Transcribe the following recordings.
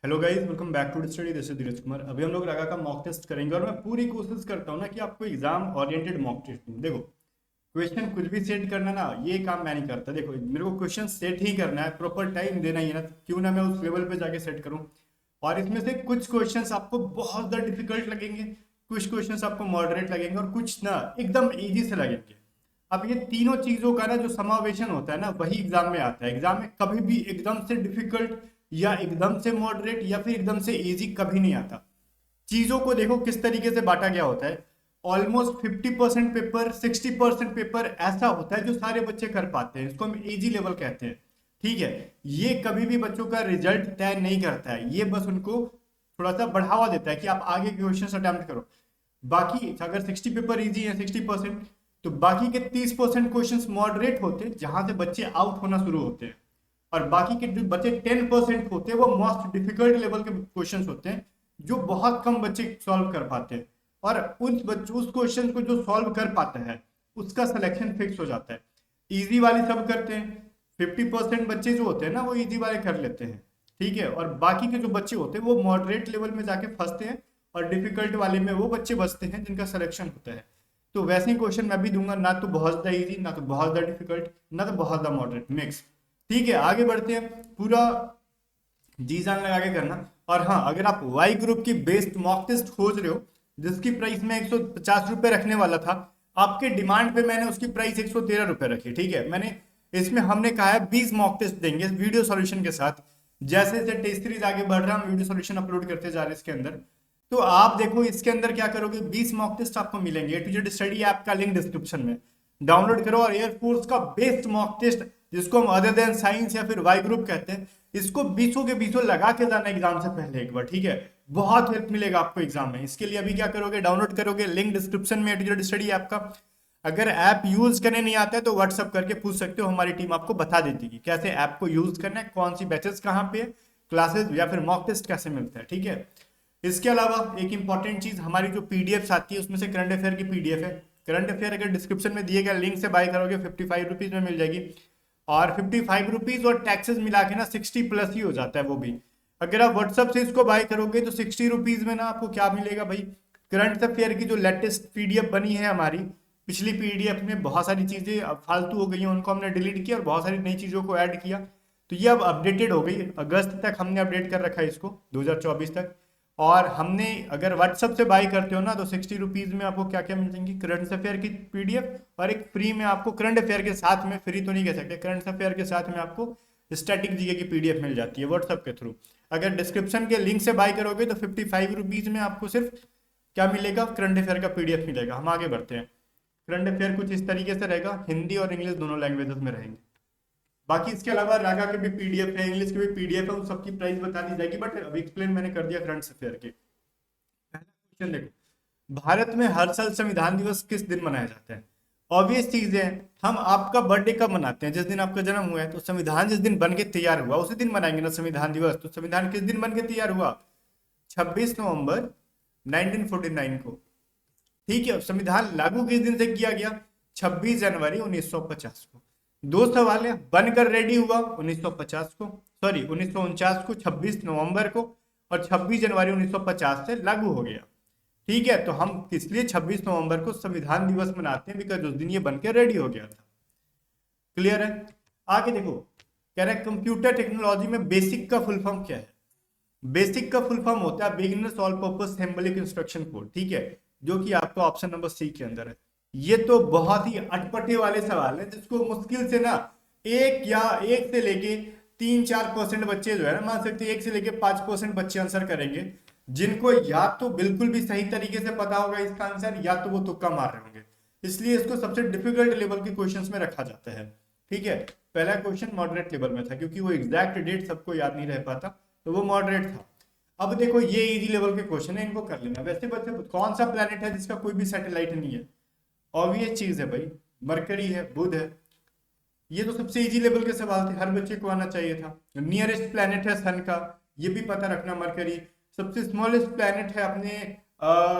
Hello guys, welcome back to study. This is Dheeraj Kumar. अभी हम लोग रागा का मॉक टेस्ट करेंगे और मैं पूरी कोशिश करता हूँ ना कि आपको एग्जाम ओरिएंटेड मॉक टेस्ट दूँ। देखो, क्वेश्चन कुछ भी सेट करना ना, ये काम मैं नहीं करता। देखो, मेरे को क्वेश्चन सेट ही करना है, प्रॉपर टाइम देना ही है ना, क्यों ना मैं उस लेवल पे जाके सेट करूँ। और इसमें से कुछ क्वेश्चंस आपको बहुत ज़्यादा डिफिकल्ट लगेंगे, कुछ क्वेश्चंस आपको मॉडरेट लगेंगे और कुछ ना एकदम इजी से लगेंगे। अब ये तीनों चीजों का ना जो समावेशन होता है ना, वही एग्जाम में आता है। एग्जाम में कभी भी एकदम से डिफिकल्ट या एकदम से मॉडरेट या फिर एकदम से इजी कभी नहीं आता। चीजों को देखो किस तरीके से बांटा गया होता है। ऑलमोस्ट 50% पेपर, 60% पेपर ऐसा होता है जो सारे बच्चे कर पाते हैं, इसको हम इजी लेवल कहते हैं। ठीक है, ये कभी भी बच्चों का रिजल्ट तय नहीं करता है, ये बस उनको थोड़ा सा बढ़ावा देता है कि आप आगे क्वेश्चन अटेम्प्ट करो। बाकी अगर 60 पेपर इजी है, 60%, तो बाकी के 30% क्वेश्चंस मॉडरेट होते हैं जहां से बच्चे आउट होना शुरू होते हैं। और बाकी के जो बचे 10% होते हैं वो मोस्ट डिफिकल्ट लेवल के क्वेश्चंस होते हैं जो बहुत कम बच्चे सॉल्व कर पाते हैं। और उस क्वेश्चन को जो सॉल्व कर पाता है उसका सिलेक्शन फिक्स हो जाता है। इजी वाली सब करते हैं, 50% बच्चे जो होते हैं ना वो इजी वाले कर लेते हैं। ठीक है, और बाकी के जो बच्चे होते हैं वो मॉडरेट लेवल में जाके फंसते हैं और डिफिकल्ट वाले में वो बच्चे बचते हैं जिनका सिलेक्शन होता है। तो वैसे ही क्वेश्चन मैं भी दूंगा, ना तो बहुत ज्यादा इजी, ना तो बहुत ज्यादा डिफिकल्ट, ना तो बहुत ज्यादा मॉडरेट, मिक्स। ठीक है, आगे बढ़ते हैं। पूरा जी जान लगा के करना। और हाँ, अगर आप वाई ग्रुप की बेस्ड मॉक टेस्ट खोज रहे हो जिसकी प्राइस मैं 150 रुपये रखने वाला था, आपके डिमांड पे मैंने उसकी प्राइस 113 रुपये रखी। ठीक है, मैंने इसमें हमने कहा है 20 मॉक टेस्ट देंगे वीडियो सॉल्यूशन के साथ। जैसे जैसे टेस्ट सीरीज आगे बढ़ रहा है, हम वीडियो सॉल्यूशन अपलोड करते जा रहे हैं इसके अंदर। तो आप देखो इसके अंदर क्या करोगे, 20 मॉक टेस्ट आपको मिलेंगे। ए टू जेड स्टडी ऐप का लिंक डिस्क्रिप्शन में, डाउनलोड करो। और एयरफोर्स का बेस्ट मॉक टेस्ट जिसको हम अदर देन साइंस या फिर वाई ग्रुप कहते हैं, इसको बीसों के बीसों लगा के जाना एग्जाम से पहले एक बार। ठीक है, बहुत हेल्प मिलेगा आपको एग्जाम में। इसके लिए अभी क्या करोगे, डाउनलोड करोगे, लिंक डिस्क्रिप्शन में, ए टू जेड स्टडी ऐप का। अगर ऐप यूज करने नहीं आता है तो व्हाट्सअप करके पूछ सकते हो, हमारी टीम आपको बता देती है कि कैसे ऐप को यूज करना है, कौन सी बैचेस कहाँ पे, क्लासेस या फिर मॉक टेस्ट कैसे मिलता है। ठीक है, इसके अलावा एक इंपॉर्टेंट चीज, हमारी जो पीडीएफ आती है उसमें से करंट अफेयर की पीडीएफ है। करंट अफेयर अगर डिस्क्रिप्शन में दिए गए लिंक से बाय करोगे 55 रुपीज में मिल जाएगी। और 55 रुपीज और टैक्सेस मिला के ना 60 प्लस ही हो जाता है वो भी। अगर आप व्हाट्सअप से इसको बाय करोगे तो 60 रुपीज में ना आपको क्या मिलेगा भाई, करंट अफेयर की जो लेटेस्ट पीडीएफ बनी है हमारी। पिछली पीडीएफ में बहुत सारी चीजें अब फालतू हो गई हैं, उनको हमने डिलीट किया और बहुत सारी नई चीजों को ऐड किया। तो ये अब अपडेटेड हो गई, अगस्त तक हमने अपडेट कर रखा है इसको, 2024 तक। और हमने अगर व्हाट्सअप से बाई करते हो ना तो 60 रुपीज में आपको क्या क्या मिल जाएंगी, करंट अफेयर की पीडीएफ और एक फ्री में आपको करंट अफेयर के साथ में, फ्री तो नहीं कह सकते, करंट अफेयर के साथ में आपको स्टैटिक जीके की पीडीएफ मिल जाती है व्हाट्सअप के थ्रू। अगर डिस्क्रिप्शन के लिंक से बाई करोगे तो 55 रुपीज में आपको सिर्फ क्या मिलेगा, करंट अफेयर का पीडीएफ मिलेगा। हम आगे बढ़ते हैं। करंट अफेयर कुछ इस तरीके से रहेगा, हिंदी और इंग्लिश दोनों लैंग्वेजेस में रहेंगे। बाकी इसके अलावा रागा के भी पीडीएफ है, इंग्लिश के भी पीडीएफ है, उन सबकी प्राइस बता दी जाएगी, बट अभी एक्सप्लेन मैंने कर दिया करंट अफेयर के। पहला क्वेश्चन देखो, भारत में हर साल संविधान दिवस किस दिन मनाया जाता है। ऑब्वियस चीज है, हम आपका बर्थडे कब मनाते हैं, जिस दिन आपका जन्म हुआ है। तो संविधान जिस दिन बन के तैयार हुआ उसी दिन मनाएंगे ना संविधान दिवस। तो संविधान किस दिन बन के तैयार हुआ, 26 नवंबर 1949 को। ठीक है, संविधान लागू किस दिन से किया गया, 26 जनवरी 1950 को। दो सवाल है, बनकर रेडी हुआ 1950 को, सॉरी 1949 को, 26 नवंबर को, और 26 जनवरी 1950 से लागू हो गया। ठीक है, तो हम इसलिए 26 नवंबर को संविधान दिवस मनाते हैं, बिकॉज उस दिन ये बनकर रेडी हो गया था। क्लियर है। आगे देखो, कह रहा है कंप्यूटर टेक्नोलॉजी में बेसिक का फुल फॉर्म क्या है। बेसिक का फुल फॉर्म होता है beginners all purpose symbolic instruction code. ठीक है, जो कि आपका ऑप्शन नंबर सी के अंदर है। ये तो बहुत ही अटपटे वाले सवाल है जिसको मुश्किल से ना एक या एक से लेके 3-4% बच्चे जो है ना, मान सकते हैं 1 से लेके 5% बच्चे आंसर करेंगे, जिनको या तो बिल्कुल भी सही तरीके से पता होगा इसका आंसर, या तो वो तुक्का मार रहे होंगे। इसलिए इसको सबसे डिफिकल्ट लेवल के क्वेश्चंस में रखा जाता है। ठीक है, पहला क्वेश्चन मॉडरेट लेवल में था क्योंकि वो एग्जैक्ट डेट सबको याद नहीं रह पाता, तो वो मॉडरेट था। अब देखो, ये इजी लेवल के क्वेश्चन है, इनको कर लेना। वैसे बच्चे, कौन सा प्लेनेट है जिसका कोई भी सैटेलाइट नहीं है। ऑब्वियस चीज है भाई, मरकरी है, बुध है। ये तो सबसे इजी लेवल के सवाल थे, हर बच्चे को आना चाहिए था। नियरेस्ट प्लेनेट है सन का, ये भी पता रखना, मरकरी। सबसे स्मॉलेस्ट प्लेनेट है अपने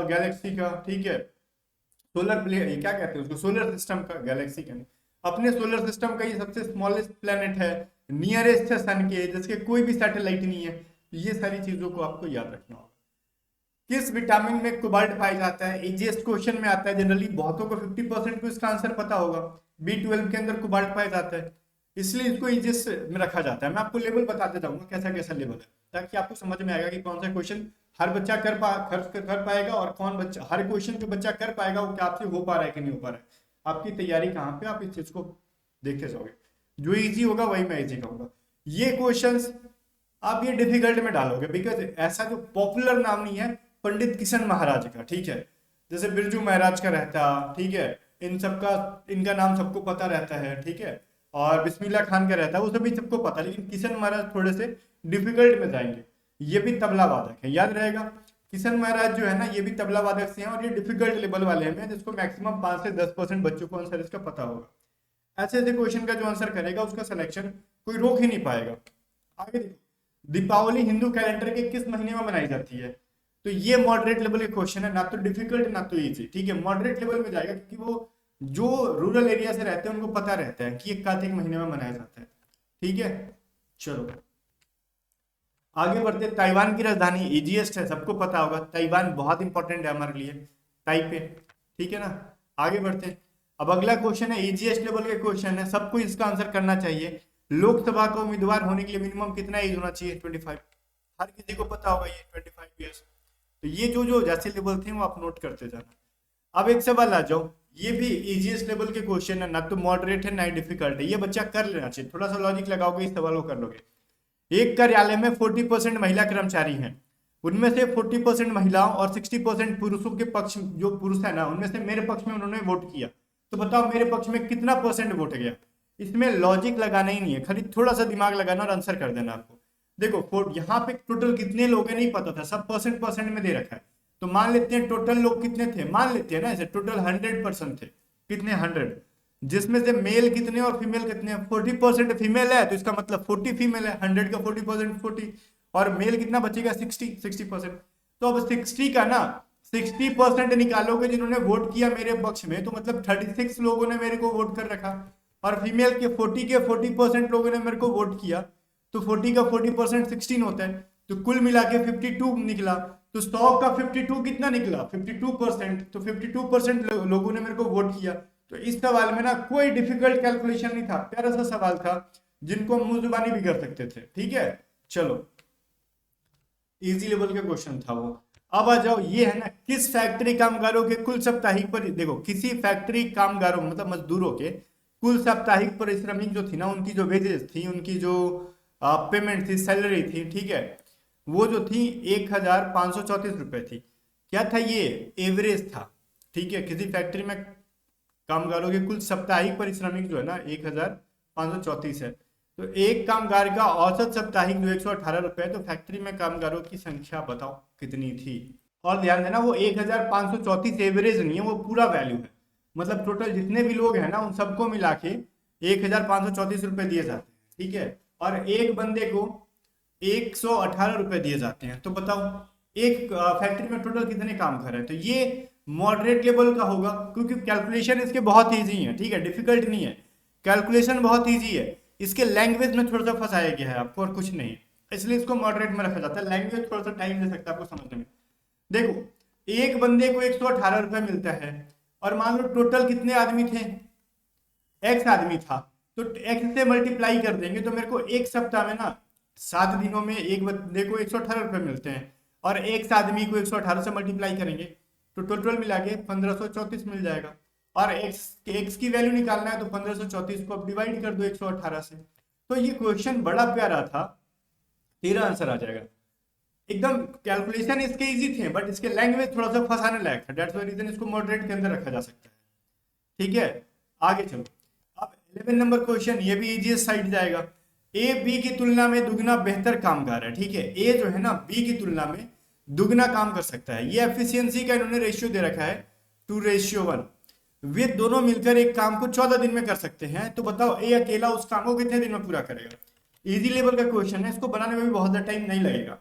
गैलेक्सी का। ठीक है, सोलर प्ले ये क्या कहते हैं उसको, सोलर सिस्टम का, गैलेक्सी का नहीं, अपने सोलर सिस्टम का ये सबसे स्मॉलेस्ट प्लेनेट है। नियरेस्ट है सन के, जिसके कोई भी सैटेलाइट नहीं है। ये सारी चीजों को आपको याद रखना होगा। किस विटामिन में कोबाल्ट पाया जाता है, इजीएस्ट क्वेश्चन में आता है जनरली, बहुतों को 50% को इसका आंसर पता होगा। B12 के अंदर कोबाल्ट पाया जाता है, इसलिए इसको इजीएस्ट में रखा जाता है। मैं आपको लेवल बताते जाऊंगा कैसा कैसा लेवल है, ताकि आपको समझ में आएगा कि कौन सा क्वेश्चन हर बच्चा कर पाएगा और कौन बच्चा, हर क्वेश्चन जो बच्चा कर पाएगा वो क्या आपसे हो पा रहा है कि नहीं हो पा रहा है। आपकी तैयारी कहाँ पे, आप इस चीज को देखते जाओगे। जो इजी होगा वही मैं इजी कहूंगा। ये क्वेश्चंस आप ये डिफिकल्ट में डालोगे, बिकॉज ऐसा जो पॉपुलर नाम नहीं है पंडित किशन महाराज का, ठीक है। जैसे बिरजू महाराज का रहता, ठीक है, इन सबका, इनका नाम सबको पता रहता है, ठीक है। और बिस्मिल्लाह खान का रहता है, वो सभी सबको पता है, लेकिन किशन महाराज थोड़े से डिफिकल्ट में जाएंगे। ये भी तबला वादक है, याद रहेगा। किशन महाराज जो है ना, ये भी तबला वादक से हैं और ये डिफिकल्ट लेवल वाले हैं, जिसको मैक्सिमम 5 से 10% बच्चों को आंसर इसका पता होगा। ऐसे ऐसे क्वेश्चन का जो आंसर करेगा उसका सिलेक्शन कोई रोक ही नहीं पाएगा। आगे देखो, दीपावली हिंदू कैलेंडर के किस महीने में मनाई जाती है? तो ये मॉडरेट लेवल के क्वेश्चन है, ना तो डिफिकल्ट ना तो इजी, ठीक है। मॉडरेट लेवल में जाएगा क्योंकि वो जो रूरल एरिया से रहते हैं उनको पता रहता है कि ये कार्तिक महीने में मनाया जाता है, ठीक है। चलो आगे बढ़ते। ताइवान की राजधानी, इजीएस्ट है, सबको पता होगा, ताइवान बहुत इंपॉर्टेंट है हमारे लिए, ताइपे, ठीक है ना। आगे बढ़ते। अब अगला क्वेश्चन है, इजीएस्ट लेवल के क्वेश्चन है, सबको इसका आंसर करना चाहिए। लोकसभा का उम्मीदवार होने के लिए मिनिमम कितना एज होना चाहिए? 25। हर किसी को पता होगा ये 25 ईयर्स। तो ये जो जो जैसे लेवल थे वो आप नोट करते जाना। अब एक सवाल आ जाओ, ये भी इजीएस्ट लेवल के क्वेश्चन है, ना तो मॉडरेट है ना ही डिफिकल्ट है, ये बच्चा कर लेना चाहिए। थोड़ा सा लॉजिक लगाओगे इस सवाल को कर लोगे। एक कार्यालय में 40% महिला कर्मचारी हैं, उनमें से 40% महिलाओं और 60% पुरुषों के पक्ष, जो पुरुष है ना उनमें से मेरे पक्ष में उन्होंने वोट किया। तो बताओ मेरे पक्ष में कितना परसेंट वोट गया? इसमें लॉजिक लगाना ही नहीं है, खाली थोड़ा सा दिमाग लगाना और आंसर कर देना आपको। देखो यहाँ पे टोटल कितने लोग हैं नहीं पता था, सब परसेंट में दे रखा है। तो मान लेते हैं टोटल लोग कितने थे, मान लेते हैं ना ऐसे, टोटल 100% थे। कितने? 100, जिसमें से मेल कितने और फीमेल कितने? 40% फीमेल है, तो इसका मतलब 40 फीमेल है। 100 का 40% 40, और मेल कितना बचेगा? 60%। तो अब 60 का ना 60% निकालोगे जिन्होंने वोट किया मेरे पक्ष में, तो मतलब 36 लोगों ने मेरे को वोट कर रखा। और फीमेल के 40% लोगों ने मेरे को वोट किया, तो 40 का 40% 16 होता है, तो कुल मिला के 52 निकला। तो 100 का 52 कितना निकला? 52%। तो 52% लोगों ने मेरे को वोट किया। तो इस सवाल में ना कोई डिफिकल्ट कैलकुलेशन नहीं था, प्यारा सा सवाल था जिनको हम मुंह जुबानी भी कर सकते थे, ठीक है। चलो इजी लेवल का क्वेश्चन था वो। अब आ जाओ, ये है ना, किस फैक्ट्री कामगारों के कुल साप्ताहिक पर, देखो किसी फैक्ट्री कामगारों मतलब मजदूरों के कुल साप्ताहिक परिश्रमिक जो थी ना, उनकी जो वेजेस थी, उनकी जो पेमेंट थी, सैलरी थी, ठीक है, वो जो थी 1534 रुपए थी। क्या था ये? एवरेज था, ठीक है। किसी फैक्ट्री में कामगारों के कुल साप्ताहिक परिश्रमिक जो है ना 1534 है। तो एक कामगार का औसत साप्ताहिक जो 118 रुपए है, तो फैक्ट्री में कामगारों की संख्या बताओ कितनी थी? और ध्यान देना वो 1534 एवरेज नहीं है, वो पूरा वैल्यू है, मतलब टोटल जितने भी लोग हैं ना उन सबको मिला के 1534 रुपए दिए जाते हैं, ठीक है। और एक बंदे को 118 रुपए दिए जाते हैं। तो बताओ एक फैक्ट्री में टोटल कितने काम कर रहे हैं? तो ये मॉडरेट लेवल का होगा, क्योंकि कैलकुलेशन इसके बहुत इजी है, ठीक है, डिफिकल्ट नहीं है, कैलकुलेशन बहुत इजी है। इसके लैंग्वेज में थोड़ा सा फंसाया गया है आपको और कुछ नहीं, इसलिए इसको मॉडरेट में रखा जाता है। लैंग्वेज थोड़ा सा टाइम ले सकता है आपको समझने में। देखो एक बंदे को 118 रुपए मिलता है, और मान लो टोटल कितने आदमी थे? एक्स आदमी था, तो एक्स से मल्टीप्लाई कर देंगे तो मेरे को एक सप्ताह में ना 7 दिनों में एक बंदे को 118 रुपए मिलते हैं, और एक आदमी को 118 से मल्टीप्लाई करेंगे तो टोटल मिला के 1534 मिल जाएगा। और एक्स की वैल्यू निकालना है तो 1534 को अब डिवाइड कर दो 118 से। तो ये क्वेश्चन बड़ा प्यारा था, तेरा आंसर आ जाएगा एकदम। कैलकुलेशन इसके इजी थे, बट इसके लैंग्वेज थोड़ा सा फंसाने लायक था, दैट्स द रीजन इसको मॉडरेट के अंदर रखा जा सकता है, ठीक है। आगे चलो, अब 11 नंबर क्वेश्चन, ये भी इजीएस्ट साइड जाएगा। ए बी की तुलना में दुगना बेहतर कामगार है, ठीक है। ए जो है ना बी की तुलना में दुगना काम कर सकता है, ये एफिशिएंसी का इन्होंने रेशियो दे रखा है 2:1। वे दोनों मिलकर एक काम को 14 दिन में कर सकते हैं। तो बताओ ए अकेला उस काम को कितने दिन में पूरा करेगा? इजी लेवल का क्वेश्चन है, इसको बनाने में भी बहुत ज्यादा टाइम नहीं लगेगा।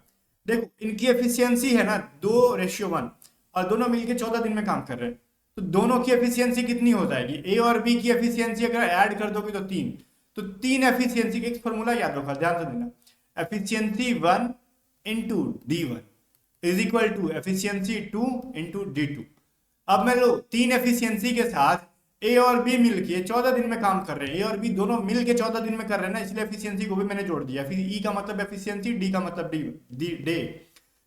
देखो इनकी एफिशिएंसी है ना 2:1, और दोनों मिलकर 14 दिन में काम कर रहे हैं, तो दोनों की एफिशिएंसी कितनी हो जाएगी? ए और बी की एफिशिएंसी अगर ऐड कर दोगे तो 3, तो 3 एफिशिएंसी का एक फॉर्मूला याद रखा, ध्यान से देना। Efficiency 1 into D1 is equal to efficiency 2 into D2। अब मैं लो 3 एफिशिएंसी के साथ ए और बी मिलके 14 दिन में काम कर रहे हैं, ए और बी दोनों मिलके 14 दिन में कर रहे हैं ना, इसलिए एफिशिएंसी को भी मैंने जोड़ दिया। फिर ई का मतलब एफिशिएंसी, डी का मतलब डे,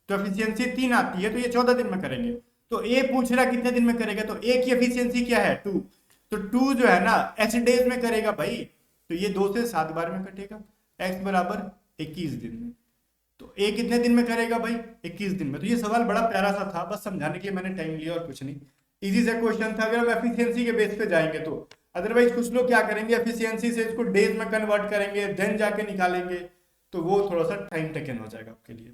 तो एफिशिएंसी 3 आती है, तो ये 14 दिन में करेंगे। तो ए पूछ रहा कितने दिन में करेगा, तो ए की एफिशिएंसी क्या है 2, तो 2 जो है ना एच डेज में करेगा भाई, तो ये 2 से 7 बार में कटेगा, एक्स बराबर 21 दिन में। तो ए कितने दिन में करेगा भाई 21 दिन में। तो ये सवाल बड़ा प्यारा सा था, बस समझाने के लिए मैंने टाइम लिया और कुछ नहीं। इजी सा क्वेश्चन था, अगर हम एफिशिएंसी के बेस पे जाएंगे तो। अदरवाइज कुछ लोग क्या करेंगे, एफिशिएंसी से इसको डेज में कन्वर्ट करेंगे, देन जाके निकालेंगे, तो वो थोड़ा सा टाइम टेकन हो जाएगा आपके लिए।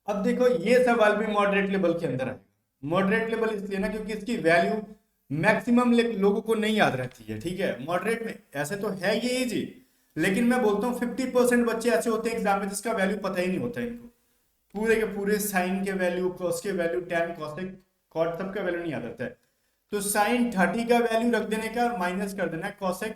अब देखो ये सवाल भी मॉडरेट लेवल के अंदर आएगा। मॉडरेट लेवल इसलिए ना क्योंकि इसकी वैल्यू मैक्सिमम लोगों को नहीं याद रहती है, ठीक है। मॉडरेट में ऐसे तो है ये इजी, लेकिन मैं बोलता हूँ 50% बच्चे ऐसे होते हैं एग्जाम में जिसका वैल्यू पता ही नहीं होता है इनको, पूरे के पूरे साइन के वैल्यू, कॉस के वैल्यू, टैन, कॉसेक, कॉट सब का वैल्यू नहीं याद रहता है। तो साइन 30 का वैल्यू रख देने का, माइनस कर देना है कॉसेक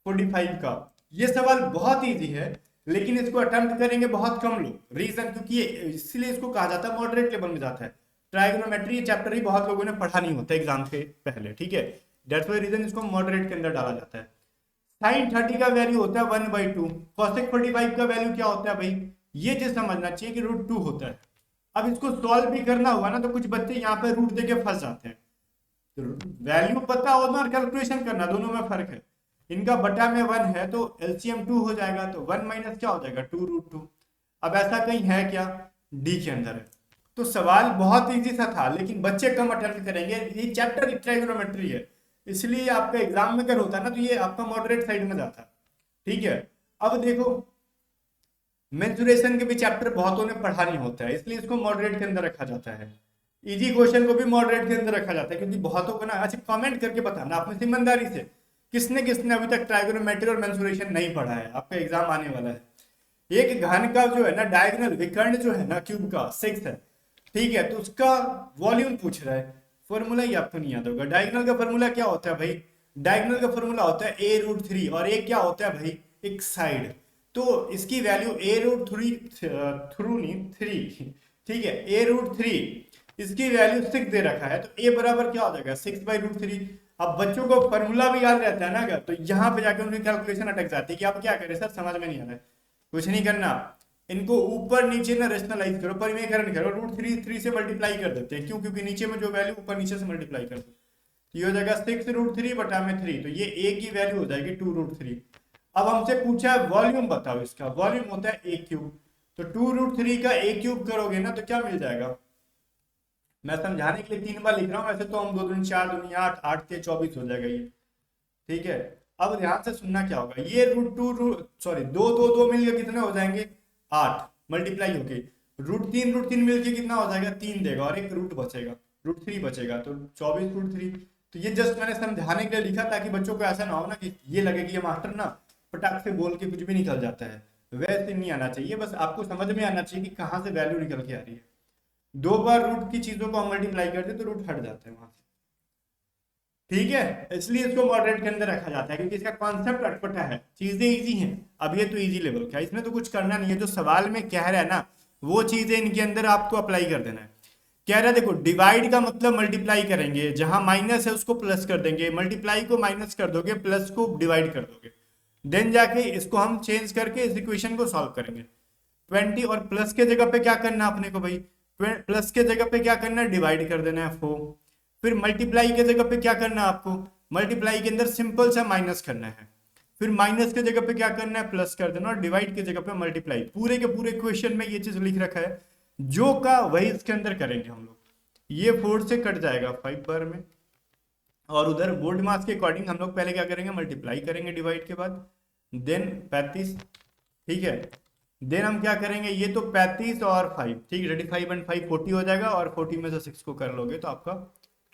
45 का। ये सवाल बहुत इजी है, लेकिन इसको अटेम्प्ट करेंगे बहुत कम लोग। रीजन क्योंकि इसलिए इसको कहा जाता है मॉडरेट लेवल में जाता है। ट्राइगोनोमेट्री ये चैप्टर ही बहुत लोगों ने पढ़ा नहीं होता एग्जाम से पहले, ठीक है। दैट्स व्हाई रीजन इसको मॉडरेट के अंदर डाला जाता है। साइन 30 का वैल्यू होता है 1/2, कॉसेक 45 का वैल्यू क्या होता है भाई, ये चीज समझना चाहिए कि √2 होता है। अब इसको सॉल्व भी करना हुआ ना तो कुछ बच्चे यहाँ पे रूट देके फंस जाते हैं। तो वैल्यू पता होना और कैलकुलेशन करना दोनों में फर्क है। इनका बटा में 1 है तो एलसीएम 2 हो जाएगा, तो 1 माइनस क्या हो जाएगा 2√2। अब ऐसा कहीं है क्या, डी के अंदर है। तो सवाल बहुत इजी सा था, लेकिन बच्चे कम अटेम्प्ट करेंगे। ये चैप्टर ट्राइगोनोमेट्री है, इसलिए आपका एग्जाम में अगर होता ना तो ये आपका मॉडरेट साइड में जाता, ठीक है। अब देखो मेंसुरेशन के भी चैप्टर बहुतों ने पढ़ा नहीं होता है, इसलिए इसको मॉडरेट के अंदर रखा जाता है। इजी क्वेश्चन को भी मॉडरेट के अंदर रखा जाता है, क्योंकि बहुतों को ना अच्छा कमेंट करके बताना आपने ईमानदारी से किसने किसने अभी तक ट्राइगोनोमेट्री और मेंसुरेशन नहीं पढ़ा है। आपका एग्जाम आने वाला है। एक घन का जो है ना डायगोनल विकर्ण जो है ना क्यूब का 6 है, ठीक है, तो उसका वॉल्यूम पूछ रहा है। फॉर्मूला ही आपको नहीं याद होगा। डायगोनल का फॉर्मूला क्या होता है भाई, डायगोनल का फॉर्मूला होता है a√3 और एक क्या होता है भाई एक साइड। तो इसकी वैल्यू a√3, ठीक है, a√3 इसकी वैल्यू 6 दे रखा है, तो a बराबर क्या हो जाएगा 6/√3। अब बच्चों को फॉर्मूला भी याद रहता है ना अगर, तो यहाँ पे जाकर उनकी कैलकुलेशन अटक जाती है कि आप क्या करें सर, समझ में नहीं आ रहा है। कुछ नहीं करना, इनको ऊपर नीचे ना रेशनलाइज करो, परिमेयकरण करो, √3 से मल्टीप्लाई कर देते हैं। क्यों, क्योंकि नीचे में जो वैल्यू ऊपर नीचे से मल्टीप्लाई कर दो, ये हो जाएगा 6√3 बटा में 3, तो ये a की वैल्यू हो जाएगी 2√3। अब हमसे पूछा है वॉल्यूम बताओ, इसका वॉल्यूम होता है a³, तो 2√3 का a³ करोगे ना तो क्या मिल जाएगा। मैं समझाने के लिए 3 बार लिख रहा हूँ, वैसे तो हम 2 दूनी 4 दूनी 8, 8 के 24 हो जाएगा ये, ठीक है। अब ध्यान से सुनना क्या होगा, ये दो मिलकर कितने हो जाएंगे 8 मल्टीप्लाई होके, √3 मिलके कितना हो जाएगा 3 देगा और एक रूट बचेगा, √3 बचेगा, तो 24√3। तो ये जस्ट मैंने समझाने के लिए लिखा ताकि बच्चों को ऐसा ना हो ना कि ये लगे कि ये मास्टर ना पटाख से बोल के कुछ भी निकल जाता है। वैसे नहीं आना चाहिए, बस आपको समझ में आना चाहिए कि कहाँ से वैल्यू निकल के आ रही है। 2 बार रूट की चीजों को हम मल्टीप्लाई करते तो रूट हट जाते हैं वहां से, ठीक है। इसलिए इसको मॉडरेट के अंदर रखा जाता है क्योंकि इसका कॉन्सेप्ट अटपटा है, चीजें इजी हैं। अब ये तो इजी लेवल का, इसमें तो कुछ करना नहीं है, जो सवाल में कह रहा है ना वो चीजें इनके अंदर आपको अप्लाई कर देना है। कह रहा है देखो डिवाइड का मतलब मल्टीप्लाई करेंगे, जहां माइनस है उसको प्लस कर देंगे, मल्टीप्लाई को माइनस कर दोगे, प्लस को डिवाइड कर दोगे, देन जाके इसको हम चेंज करके इस इक्वेशन को सॉल्व करेंगे। 20 और प्लस के जगह पे क्या करना अपने को भाई, प्लस के जगह पे क्या करना है डिवाइड कर देना है 4। फिर मल्टीप्लाई के जगह पे क्या करना है आपको, मल्टीप्लाई के अंदर सिंपल सा माइनस करना है, फिर माइनस के जगह पे क्या करना है प्लस कर देना, और डिवाइड के जगह पे मल्टीप्लाई। पूरे के पूरे क्वेश्चन में ये चीज लिख रखा है, जो का वही इसके अंदर करेंगे हम लोग। ये 4 से कट जाएगा 5 बार में, और उधर बोर्ड मास के अकॉर्डिंग हम लोग पहले क्या करेंगे मल्टीप्लाई करेंगे डिवाइड के बाद, देन 35, ठीक है। देन हम क्या करेंगे, ये तो 35 और 5, ठीक है, 35 and 5 40 हो जाएगा, और 40 में से 6 को कर लोगे तो आपका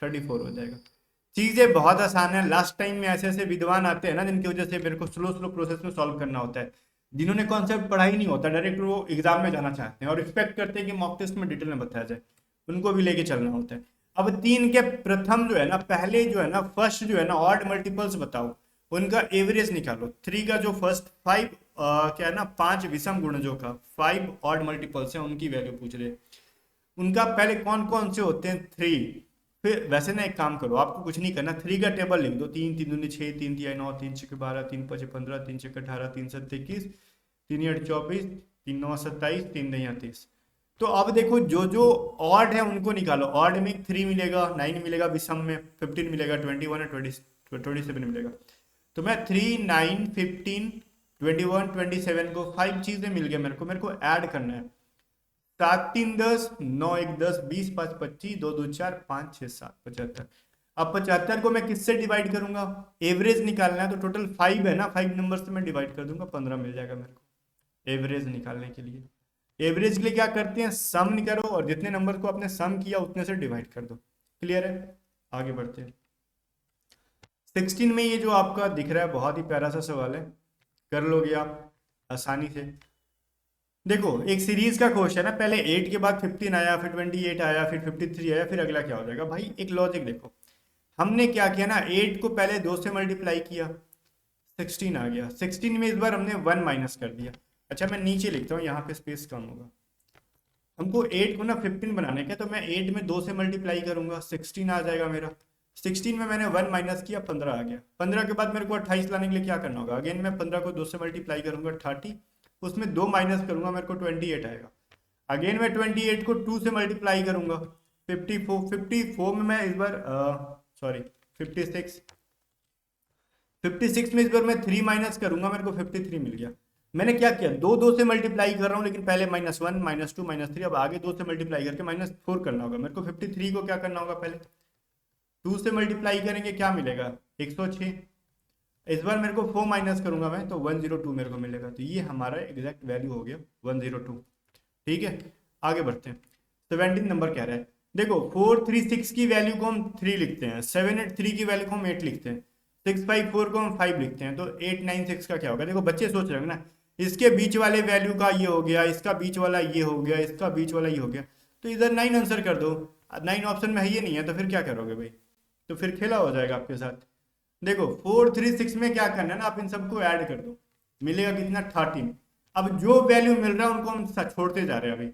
34 हो जाएगा। चीजें बहुत आसान है। लास्ट टाइम में ऐसे ऐसे विद्वान आते हैं ना जिनकी वजह से मेरे को स्लो प्रोसेस में सॉल्व करना होता है, जिन्होंने कॉन्सेप्ट पढ़ा ही नहीं होता, डायरेक्ट वो एग्जाम में जाना चाहते हैं और एक्सपेक्ट करते हैं कि मॉक टेस्ट में डिटेल में बताया जाए, उनको भी लेके चलना होता है। अब 3 के प्रथम जो है ना, पहले जो है ना, फर्स्ट जो है ना ऑड मल्टीपल्स बताओ, उनका एवरेज निकालो। 3 का जो फर्स्ट 5 क्या है ना 5 विषम गुणजों का 5 ऑड मल्टीपल्स हैं उनकी वैल्यू पूछ रहे। उनका पहले कौन कौन से होते हैं 3। फिर वैसे ना एक काम करो, आपको कुछ नहीं करना, 3 का टेबल लिख दो। 3 3 दूनी 6, 3 तिहाई 9, 3 छक्के 12, 3 5 15, 3 छक्के 18, 3 7 21, 3 8 24, 3 9 27, 3 9 30। तो अब देखो जो जो ऑड है उनको निकालो। ऑड में 3 मिलेगा, 9 मिलेगा, विषम में 15 मिलेगा, 21 और 27 मिलेगा। तो मैं 3 9 15 21 27 को 5 चीजें मिल गया मेरे को ऐड करना है। 7 3 10, 9 1 10, 20 5 25, 2 2 4 5 6 7 75। अब 75 को मैं किससे डिवाइड करूंगा? एवरेज निकालना है तो टोटल 5 है ना, 5 नंबर से मैं डिवाइड कर दूंगा, 15 मिल जाएगा मेरे को एवरेज निकालने के लिए। एवरेज के लिए क्या करते हैं, सम करो और जितने नंबर को आपने सम किया उतने से डिवाइड कर दो। क्लियर है? आगे बढ़ते हैं। 16 में ये जो आपका दिख रहा है बहुत ही प्यारा सा सवाल है, कर लोगे आप आसानी से। देखो एक सीरीज का क्वेश्चन है, पहले 8 के बाद 15 आया, फिर 28 आया, फिर 53 आया, फिर अगला क्या हो जाएगा भाई। एक लॉजिक देखो, हमने क्या किया ना, 8 को पहले 2 से मल्टीप्लाई किया, 16 आ गया। 16 में इस बार हमने 1 माइनस कर दिया। अच्छा मैं नीचे लिखता हूँ, यहाँ पे स्पेस कम होगा। हमको 8 को ना 15 बनाने का, तो मैं 8 में 2 से मल्टीप्लाई करूंगा, 16 आ जाएगा मेरा। 16 में मैंने 1 माइनस किया, 15 आ गया। 15 के बाद मेरे को 28 लाने के लिए क्या करना होगा, अगेन मैं 15 को 2 से मल्टीप्लाई करूंगा 30, उसमें 2 माइनस करूंगा, मेरे को 28 आएगा। अगेन मैं 28 को 2 से मल्टीप्लाई करूंगा, 54 में मैं इस बार सॉरी 56 56 में इस बार मैं 3 माइनस करूंगा, मेरे को 53 मिल गया। मैंने क्या किया, 2 से मल्टीप्लाई कर रहा हूँ, लेकिन पहले -1 -2 -3, अब आगे 2 से मल्टीप्लाई करके -4 करना होगा मेरे को। 53 को क्या करना होगा, पहले 2 से मल्टीप्लाई करेंगे, क्या मिलेगा 106। इस बार मेरे को 4 माइनस करूंगा मैं, तो 102 मेरे को मिलेगा। तो ये हमारा एग्जैक्ट वैल्यू हो गया 102। ठीक है, आगे बढ़ते हैं। 17 नंबर कह रहा है, देखो 436 की वैल्यू को हम 3 लिखते हैं, 783 की वैल्यू को हम 8 लिखते हैं, 654 को हम 5 लिखते हैं, तो 896 का क्या होगा। देखो बच्चे सोच रहे हैं ना, इसके बीच वाले वैल्यू का ये हो गया, इसका बीच वाला ये हो गया, इसका बीच वाला ये हो गया, तो इधर 9 आंसर कर दो। 9 ऑप्शन में है ये नहीं है, तो फिर क्या करोगे भाई, तो फिर खेला हो जाएगा आपके साथ। देखो 436 में क्या करना है ना, आप इन सबको ऐड कर दो, मिलेगा कितना 13। अब जो वैल्यू मिल रहा है उनको हम छोड़ते जा रहे हैं। अभी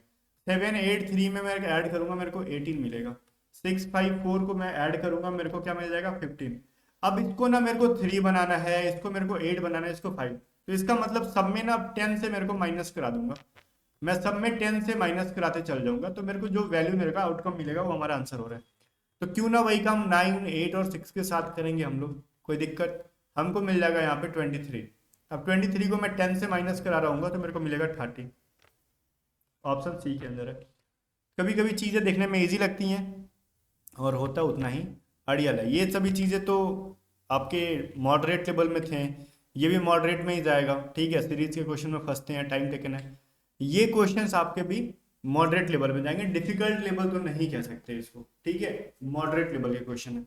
783 में मैं ऐड करूंगा, मेरे को 18 मिलेगा। 654 को मैं ऐड करूंगा, मेरे को क्या मिल जाएगा 15। अब इसको ना मेरे को 3 बनाना है, इसको मेरे को 8 बनाना है, इसको 5। तो इसका मतलब सब में ना 10 से मेरे को माइनस करा दूंगा, मैं सब में 10 से माइनस कराते चल जाऊंगा, तो मेरे को जो वैल्यू मेरे को आउटकम मिलेगा वो हमारा आंसर हो रहा है। तो क्यों ना वही काम 9 8 और 6 के साथ करेंगे हम लोग, कोई दिक्कत। हमको मिल जाएगा यहाँ पे 23। अब 23 को मैं 10 से माइनस करा रहा हूँ, तो मेरे को मिलेगा 30। ऑप्शन सी के अंदर है। कभी कभी चीज़ें देखने में इजी लगती हैं और होता उतना ही अड़ियल है। ये सभी चीज़ें तो आपके मॉडरेट लेवल में थे, ये भी मॉडरेट में ही जाएगा। ठीक है, सीरीज के क्वेश्चन में फंसते हैं, टाइम टेकन है। ये क्वेश्चंस आपके भी मॉडरेट लेवल में जाएंगे, डिफिकल्ट लेवल तो नहीं कह सकते इसको। ठीक है, मॉडरेट लेवल के क्वेश्चन है।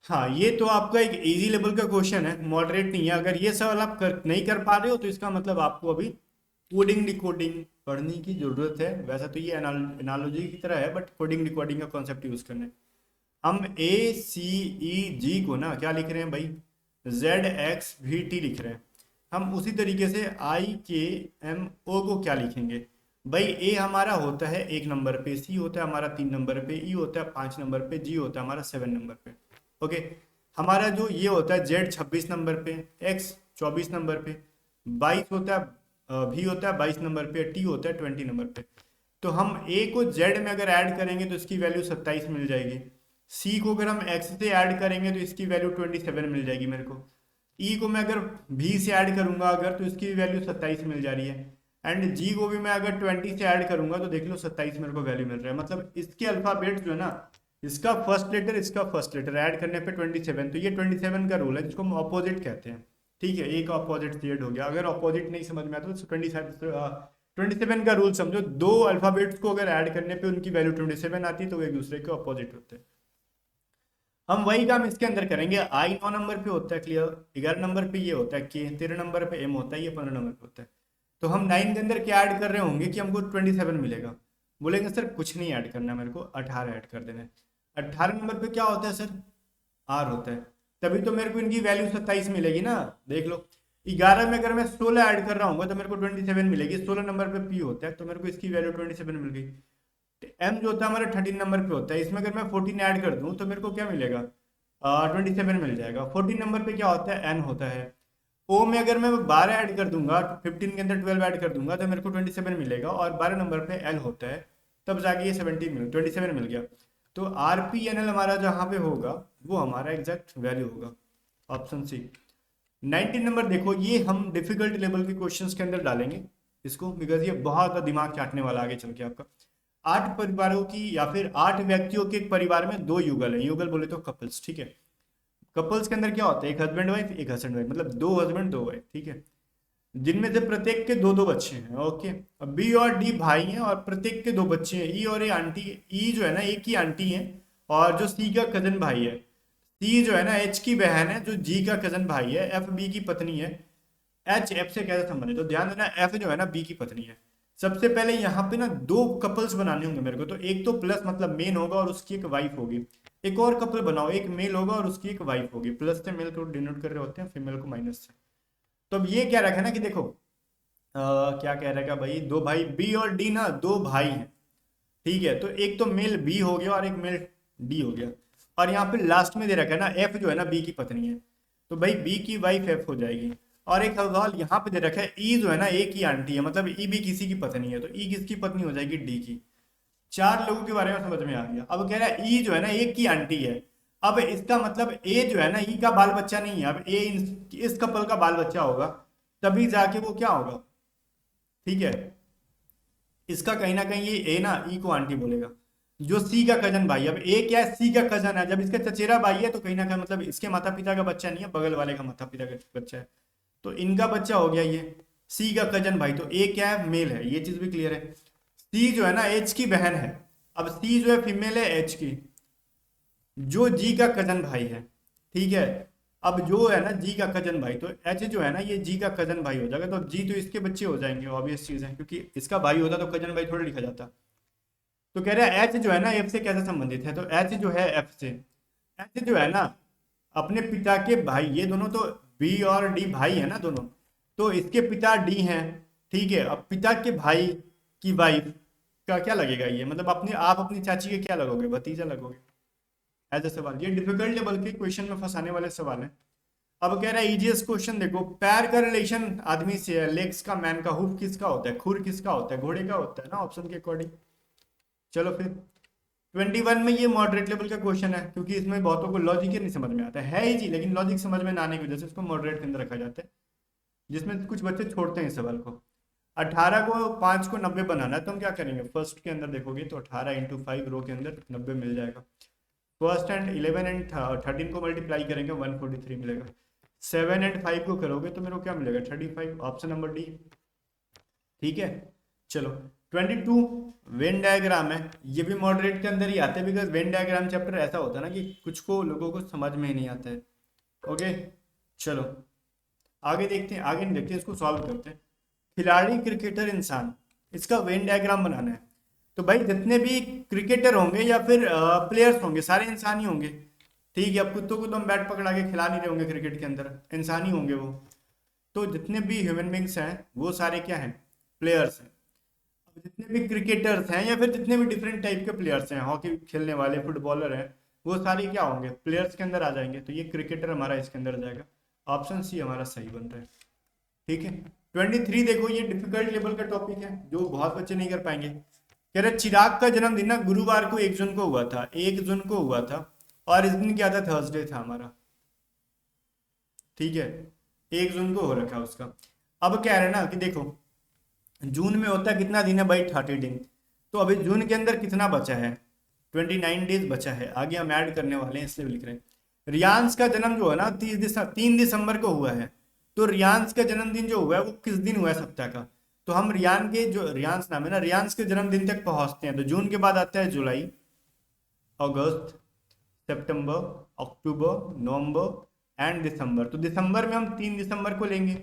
हाँ ये तो आपका एक इजी लेवल का क्वेश्चन है, मॉडरेट नहीं है। अगर ये सवाल आप नहीं कर पा रहे हो, तो इसका मतलब आपको अभी कोडिंग डिकोडिंग पढ़ने की जरूरत है। वैसा तो ये एनालॉजी की तरह है, बट कोडिंग डिकोडिंग का कॉन्सेप्ट यूज करना है। हम ए सी ई जी को ना क्या लिख रहे हैं भाई, जेड एक्स वी टी लिख रहे हैं। हम उसी तरीके से आई के एम ओ को क्या लिखेंगे भाई। ए हमारा होता है 1 नंबर पे, सी होता है हमारा 3 नंबर पे, ई होता है 5 नंबर पे, जी होता है हमारा 7 नंबर पे। ओके, हमारा जो ये होता है जेड 26 नंबर पे, एक्स 24 नंबर पे, 22 होता है, भी होता है 22 नंबर पे, टी होता है 20 नंबर पे। तो हम ए को जेड में अगर ऐड करेंगे तो इसकी वैल्यू 27 मिल जाएगी। सी को अगर हम एक्स से ऐड करेंगे तो इसकी वैल्यू 27 मिल जाएगी मेरे को। ई को मैं अगर भी से ऐड करूंगा अगर, तो इसकी वैल्यू 27 मिल जा रही है। एंड जी को भी मैं अगर 20 से ऐड करूंगा तो देख लो 27 मेरे को वैल्यू मिल रहा है। मतलब इसके अल्फाबेट जो है ना, इसका फर्स्ट लेटर इसका फर्स्ट लेटर ऐड करने पे 27, तो ये 27 का रूल है जिसको हम अपोजिट कहते हैं। ठीक है, एक अपोजिट शेड हो गया। अगर अपोजिट नहीं समझ में आता तो 27 का रूल समझो, दो अल्फाबेट्स को अगर ऐड करने पे उनकी वैल्यू 27 आती है तो वो एक दूसरे के अपोजिट होते हैं। हम वही काम इसके अंदर करेंगे। आई 9 नंबर पे होता है, क्लियर। 11 नंबर पे ये होता है के, 13 नंबर पे एम होता है, ये 15 नंबर पे होता है। तो हम 9 के अंदर क्या ऐड कर रहे होंगे कि हमको 27 मिलेगा। बोलेंगे सर कुछ नहीं ऐड करना, मेरे को 18 ऐड कर देना है। 18 नंबर पे क्या होता है सर, आर होता है, तभी तो मेरे को इनकी वैल्यू 27 मिलेगी ना। देख लो 11 में अगर मैं 16 ऐड कर रहा हूँ तो मेरे को 27 मिलेगी। 16 नंबर पे पी होता है तो मेरे को इसकी वैल्यू 27 मिल गई। एम जो होता है हमारा 13 नंबर पे होता है, इसमें अगर मैं 14 ऐड कर दूं तो मेरे को क्या मिलेगा, 27 मिल जाएगा। 14 नंबर पे क्या होता है, एन होता है। ओ में अगर मैं 12 ऐड कर दूंगा, 15 के अंदर 12 ऐड कर दूंगा तो मेरे को 27 मिलेगा, और 12 नंबर पे एल होता है, तब जाके ये 27 मिल गया। तो आर पी एन एल हमारा जहाँ पे होगा वो हमारा एग्जैक्ट वैल्यू होगा, ऑप्शन सी। 19 नंबर देखो, ये हम डिफिकल्ट लेवल के क्वेश्चंस के अंदर डालेंगे इसको, बिकॉज ये बहुत दिमाग चाटने वाला आगे चल के आपका। 8 परिवारों की या फिर 8 व्यक्तियों के एक परिवार में 2 युगल है, युगल बोले तो कपल्स, ठीक है। कपल्स के अंदर क्या होता है, एक हस्बैंड वाइफ एक हस्बैंड वाइफ, मतलब 2 हस्बैंड 2 वाइफ, ठीक है, जिनमें से प्रत्येक के 2 2 बच्चे हैं। ओके, अब बी और डी भाई हैं और प्रत्येक के 2 बच्चे हैं। ई और ए आंटी, ई जो है ना एक ही आंटी है, और जो सी का कजन भाई है। सी जो है ना एच की बहन है, जो जी का कजन भाई है। एफ बी की पत्नी है। एच एफ से कैसे संबंधित, तो ध्यान देना एफ जो है ना बी की पत्नी है। सबसे पहले यहाँ पे ना 2 कपल्स बनाने होंगे मेरे को, तो एक तो प्लस मतलब मेन होगा और उसकी एक वाइफ होगी। एक और कपल बनाओ, एक मेल होगा और उसकी एक वाइफ होगी। प्लस से मेल को डिनोट कर रहे होते हैं, फीमेल को माइनस से। तो अब ये क्या रखा है ना कि देखो, क्या कह रहा है भाई, 2 भाई बी और डी ना 2 भाई हैं, ठीक है। तो एक तो मेल बी हो गया और एक मेल डी हो गया, और यहाँ पे लास्ट में दे रखा है ना एफ जो है ना बी की पत्नी है, तो भाई बी की वाइफ एफ हो जाएगी। और एक सवाल यहाँ पे दे रखा है ई जो है ना ए की आंटी है, मतलब ई भी किसी की पत्नी है, तो ई किसकी पत्नी हो जाएगी, डी की। 4 लोगों के बारे में समझ में आ गया। अब कह रहा है ई जो है ना एक की आंटी है, अब इसका मतलब ए जो है ना ई का बाल बच्चा नहीं है, अब ए इस कपल का बाल बच्चा होगा, तभी जाके वो क्या होगा, ठीक है। इसका कहीं ना कहीं ये ए ना ई को आंटी बोलेगा। जो सी का कजन भाई, अब ए क्या है, सी का कजन है, जब इसका चचेरा भाई है तो कहीं ना कहीं मतलब इसके माता पिता का बच्चा नहीं है, बगल वाले का माता पिता का बच्चा है, तो इनका बच्चा हो गया ये सी का कजन भाई। तो ए क्या है, मेल है, ये चीज भी क्लियर है। सी जो है ना एच की बहन है, अब सी जो है फीमेल है एच की, जो जी का कजन भाई है, ठीक है। अब जो है ना जी का कजन भाई, तो एच जो है ना ये जी का कजन भाई हो जाएगा, तो जी तो इसके बच्चे हो जाएंगे, ऑब्वियस चीज है, क्योंकि इसका भाई होता तो कजन भाई थोड़ा लिखा जाता। तो कह रहा है एच जो है ना एफ से कैसे संबंधित है, तो एच जो है एफ से, एच जो है ना अपने पिता के भाई, ये दोनों तो बी और डी भाई है ना दोनों, तो इसके पिता डी हैं, ठीक है। अब पिता के भाई की वाइफ का क्या लगेगा, ये मतलब अपने आप अपनी चाची के क्या लगोगे, भतीजा लगोगे। ऐसा सवाल, ये डिफिकल्ट लेवल के क्वेश्चन में फंसाने वाले सवाल है। अब कह रहा है इजीएस्ट क्वेश्चन देखो, पैर का रिलेशन आदमी से है, लेग्स का मैन का, हुफ किसका होता है, खुर किसका होता है, घोड़े का होता है ना, ऑप्शन के अकॉर्डिंग। चलो फिर 21 में ये मॉडरेट लेवल का क्वेश्चन है, क्योंकि इसमें बहुतों को लॉजिक ही नहीं समझ में आता है ही जी, लेकिन लॉजिक समझ में ना आने की वजह से इसको मॉडरेट के अंदर रखा जाता है, जिसमें कुछ बच्चे छोड़ते हैं इस सवाल को। 18 को 5 को 90 बनाना है, तो हम क्या करेंगे, फर्स्ट के अंदर देखोगे तो 18 इंटू 5 रो के अंदर 90 मिल जाएगा। फर्स्ट एंड 11 एंड 13 को मल्टीप्लाई करेंगे 143 मिलेगा। 7 एंड 5 को करोगे तो मेरे को क्या मिलेगा, 35, ऑप्शन नंबर डी, ठीक है। चलो 22 वेन डायग्राम है, ये भी मॉडरेट के अंदर ही आते हैं, बिकॉज वेन डायग्राम चैप्टर ऐसा होता है ना कि कुछ को लोगों को समझ में ही नहीं आता है। ओके चलो आगे देखते हैं, आगे नहीं देखते हैं, इसको सॉल्व करते हैं। खिलाड़ी, क्रिकेटर, इंसान, इसका वेन डायग्राम बनाना है। तो भाई जितने भी क्रिकेटर होंगे या फिर प्लेयर्स होंगे सारे इंसान ही होंगे, ठीक है। अब कुत्तों को तो हम बैट पकड़ा के खिला नहीं रहे होंगे, क्रिकेट के अंदर इंसान ही होंगे वो। तो जितने भी ह्यूमन बींग्स हैं वो सारे क्या हैं, प्लेयर्स हैं। अब जितने भी क्रिकेटर्स हैं या फिर जितने भी डिफरेंट टाइप के प्लेयर्स हैं, हॉकी खेलने वाले, फुटबॉलर हैं, वो सारे क्या होंगे, प्लेयर्स के अंदर आ जाएंगे। तो ये क्रिकेटर हमारा इसके अंदर जाएगा, ऑप्शन सी हमारा सही बन रहा है, ठीक है। 23 देखो, ये डिफिकल्ट लेवल का टॉपिक है जो बहुत बच्चे नहीं कर पाएंगे। कह रहे चिराग का जन्मदिन ना गुरुवार को 1 जून को हुआ था, 1 जून को हुआ था, और इस दिन क्या था, थर्सडे था हमारा, ठीक है। 1 जून को हो रखा है उसका। अब कह रहे हैं ना कि देखो जून में होता है कितना दिन है भाई, 30 दिन। तो अभी जून के अंदर कितना बचा है, 29 डेज बचा है, आगे हम ऐड करने वाले हैं इसलिए लिख रहे हैं। रियांश का जन्म जो है ना 3 दिसंबर को हुआ है, तो रियांश का जन्मदिन जो हुआ है वो किस दिन हुआ है, सप्ताह का। तो हम रियान के जो रियांश नाम है ना, रियांश के जन्मदिन तक पहुंचते हैं। तो जून के बाद आता है जुलाई, अगस्त, सितंबर, अक्टूबर, नवंबर एंड दिसंबर। तो दिसंबर में हम 3 दिसंबर को लेंगे,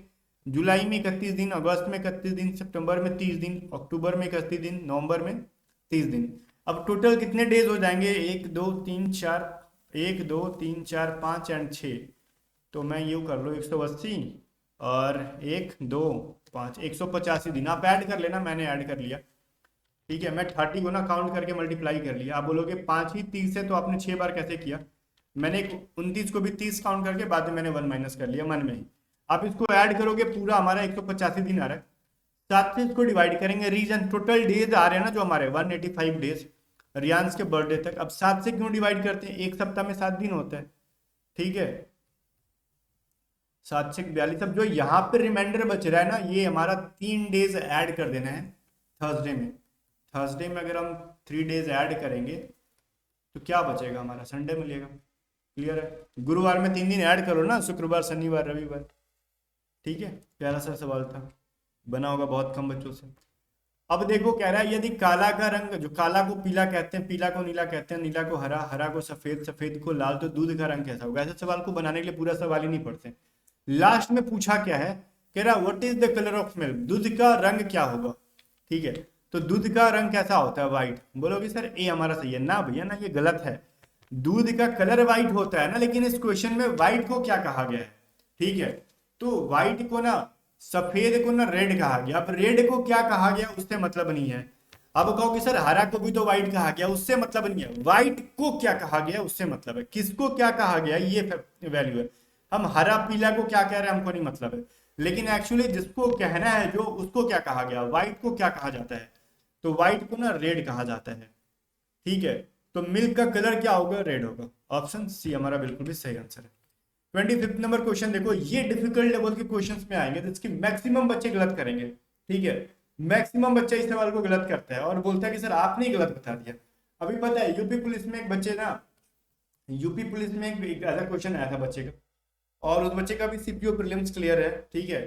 जुलाई में 31 दिन, अगस्त में 31 दिन, सितंबर में 30 दिन, अक्टूबर में 31 दिन, नवंबर में 30 दिन। अब टोटल कितने डेज हो जाएंगे, 1 2 3 4, 1 2 3 4 5 एंड 6। तो मैं यूँ कर लो 180 और 1 2 5 185 दिन आप ऐड कर लेना, मैंने ऐड कर लिया। ठीक है, मैं 30 को ना काउंट करके मल्टीप्लाई कर लिया। आप बोलोगे 5 ही 30 है तो आपने 6 बार कैसे किया? मैंने 29 को भी 30 काउंट करके बाद में मैंने 1 माइनस कर लिया मन में ही। आप इसको ऐड करोगे, पूरा हमारा 185 दिन आ रहा है। 7 से इसको डिवाइड करेंगे, रीजन टोटल डेज आ रहे हैं ना जो हमारे 185 डेज रियांश के बर्थडे तक। अब 7 से क्यों डिवाइड करते हैं? एक सप्ताह में 7 दिन होता है। ठीक है, 7 से 42। अब जो यहाँ पे रिमाइंडर बच रहा है ना, ये हमारा 3 डेज ऐड कर देना है थर्सडे में। थर्सडे में अगर हम 3 डेज ऐड करेंगे तो क्या बचेगा हमारा? संडे मिलेगा। क्लियर है? गुरुवार में 3 दिन ऐड करो ना, शुक्रवार शनिवार रविवार। ठीक है, प्यारा सा सवाल था, बना होगा बहुत कम बच्चों से। अब देखो कह रहा है यदि काला का रंग, जो काला को पीला कहते हैं, पीला को नीला कहते हैं, नीला को हरा, हरा को सफेद, सफेद को लाल, तो दूध का रंग कैसा होगा? ऐसे सवाल को बनाने के लिए पूरा सवाल ही नहीं पढ़ते। लास्ट में पूछा क्या है, कह रहा what is the colour of milk, दूध का रंग क्या होगा? ठीक है, तो दूध का रंग कैसा होता है? व्हाइट। बोलोगे सर ए हमारा सही है ना? भैया ना, ये गलत है। दूध का कलर व्हाइट होता है ना, लेकिन इस क्वेश्चन में व्हाइट को क्या कहा गया है? ठीक है, तो व्हाइट को ना, सफेद को ना रेड कहा गया। अब रेड को क्या कहा गया उससे मतलब नहीं है। अब कहोगे सर हरा को भी तो व्हाइट कहा गया, उससे मतलब नहीं है। व्हाइट को क्या कहा गया उससे मतलब है। किसको क्या कहा गया ये वैल्यू है। हम हरा पीला को क्या कह रहे हैं हमको नहीं मतलब है, लेकिन एक्चुअली जिसको कहना है जो, उसको क्या कहा गया, व्हाइट को क्या कहा जाता है? तो व्हाइट को ना रेड कहा जाता है। ठीक है, तो मिल्क का कलर क्या होगा? रेड होगा। ऑप्शन सी हमारा बिल्कुल भी सही आंसर है। 25 नंबर क्वेश्चन देखो, ये डिफिकल्ट लेवल के क्वेश्चंस में आएंगे तो इसकी मैक्सिमम बच्चे गलत करेंगे। ठीक है, मैक्सिमम बच्चा इस सवाल को गलत करता है और बोलता है कि सर आपने ही गलत बता दिया। अभी पता है यूपी पुलिस में एक बच्चे ना, यूपी पुलिस में एक ऐसा क्वेश्चन आया था बच्चे का, और उस बच्चे का भी सीपीओ प्रीलिम्स क्लियर है। ठीक है,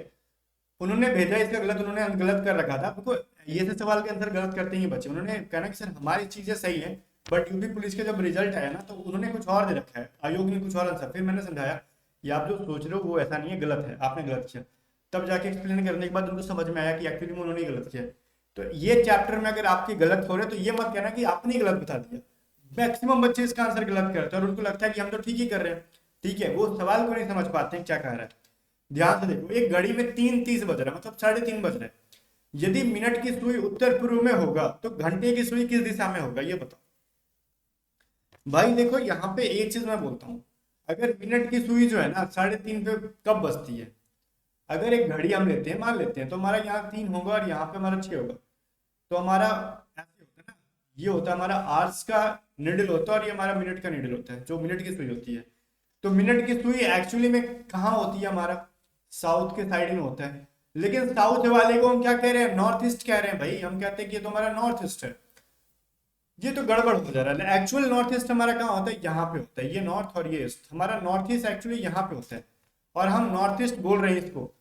उन्होंने भेजा इसका गलत, उन्होंने गलत कर रखा था। आपको ये से सवाल के आंसर गलत करते ही बच्चे, उन्होंने कहना कि सर हमारी चीजें सही है, बट यूपी पुलिस का जब रिजल्ट आया ना तो उन्होंने कुछ और दे रखा है, आयोग ने कुछ और आंसर। फिर मैंने समझाया ये आप जो सोच रहे हो वो ऐसा नहीं है, गलत है, आपने गलत किया। तब जाके एक्सप्लेन करने के बाद उनको समझ में आया कि एक्चुअली में उन्होंने गलत किया। तो ये चैप्टर में अगर आपके गलत हो रहे तो ये मत कहना कि आपने गलत बता दिया। मैक्सिमम बच्चे इसका आंसर गलत करते हैं और उनको लगता है कि हम तो ठीक ही कर रहे हैं। ठीक है, वो सवाल को नहीं समझ पाते हैं क्या कह रहा है। ध्यान से देखो, एक घड़ी में 3:30 बज रहा है, मतलब 3:30 बज रहा है। यदि मिनट की सुई उत्तर पूर्व में होगा तो घंटे की सुई किस दिशा में होगा ये बताओ भाई। देखो यहाँ पे एक चीज मैं बोलता हूँ, अगर मिनट की सुई जो है ना 3:30 पे कब बजती है, अगर एक घड़ी हम लेते हैं, मान लेते हैं, तो हमारा यहाँ 3 होगा और यहाँ पे हमारा 6 होगा। तो हमारा ऐसे होता है ना, ये होता है हमारा आवर्स का निडल होता है और ये हमारा मिनट का निडल होता है, जो मिनट की सुई होती है। तो मिनट की सुई एक्चुअली में कहाँ होती है? हमारा साउथ के साइड में होता है। लेकिन साउथ वाले को हम क्या कह रहे हैं? नॉर्थ ईस्ट कह रहे हैं भाई। हम कहते हैं कि ये तो हमारा नॉर्थ ईस्ट है। ये तो गड़बड़ हो जा रहा है। एक्चुअल नॉर्थ ईस्ट हमारा कहाँ होता है? यहाँ पे होता है। ये नॉर्थ और ये ईस्ट, हमारा नॉर्थ ईस्ट एक्चुअली यहाँ पे होता है और हम नॉर्थ ईस्ट बोल रहे हैं इसको।